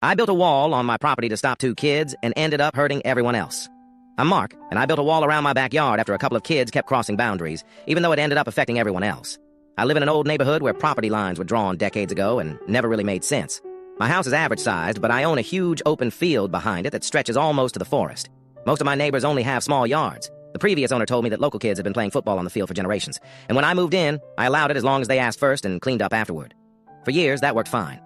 I built a wall on my property to stop two kids and ended up hurting everyone else. I'm Mark, and I built a wall around my backyard after a couple of kids kept crossing boundaries, even though it ended up affecting everyone else. I live in an old neighborhood where property lines were drawn decades ago and never really made sense. My house is average-sized, but I own a huge open field behind it that stretches almost to the forest. Most of my neighbors only have small yards. The previous owner told me that local kids have been playing football on the field for generations, and when I moved in, I allowed it as long as they asked first and cleaned up afterward. For years, that worked fine.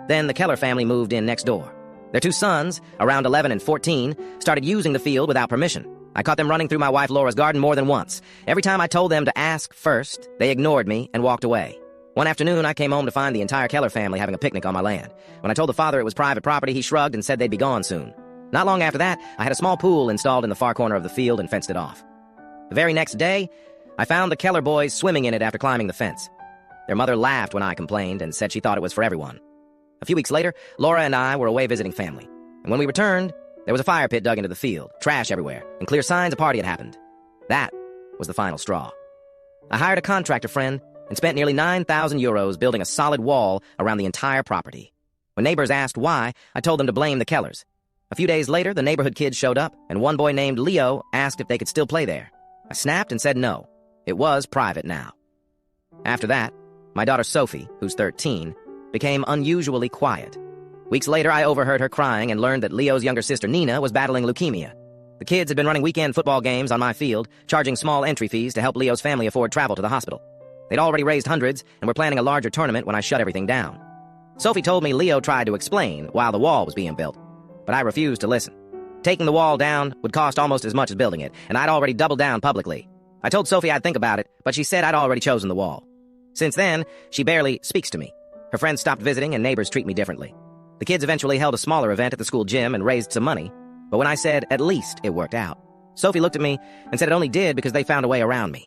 Then the Keller family moved in next door. Their two sons, around 11 and 14, started using the field without permission. I caught them running through my wife Laura's garden more than once. Every time I told them to ask first, they ignored me and walked away. One afternoon, I came home to find the entire Keller family having a picnic on my land. When I told the father it was private property, he shrugged and said they'd be gone soon. Not long after that, I had a small pool installed in the far corner of the field and fenced it off. The very next day, I found the Keller boys swimming in it after climbing the fence. Their mother laughed when I complained and said she thought it was for everyone. A few weeks later, Laura and I were away visiting family. And when we returned, there was a fire pit dug into the field, trash everywhere, and clear signs a party had happened. That was the final straw. I hired a contractor friend and spent nearly 9,000 euros building a solid wall around the entire property. When neighbors asked why, I told them to blame the Kellers. A few days later, the neighborhood kids showed up, and one boy named Leo asked if they could still play there. I snapped and said no. It was private now. After that, my daughter Sophie, who's 13, became unusually quiet. Weeks later, I overheard her crying and learned that Leo's younger sister Nina was battling leukemia. The kids had been running weekend football games on my field, charging small entry fees to help Leo's family afford travel to the hospital. They'd already raised hundreds and were planning a larger tournament when I shut everything down. Sophie told me Leo tried to explain while the wall was being built, but I refused to listen. Taking the wall down would cost almost as much as building it, and I'd already doubled down publicly. I told Sophie I'd think about it, but she said I'd already chosen the wall. Since then, she barely speaks to me. Her friends stopped visiting and neighbors treat me differently. The kids eventually held a smaller event at the school gym and raised some money, but when I said at least it worked out, Sophie looked at me and said it only did because they found a way around me.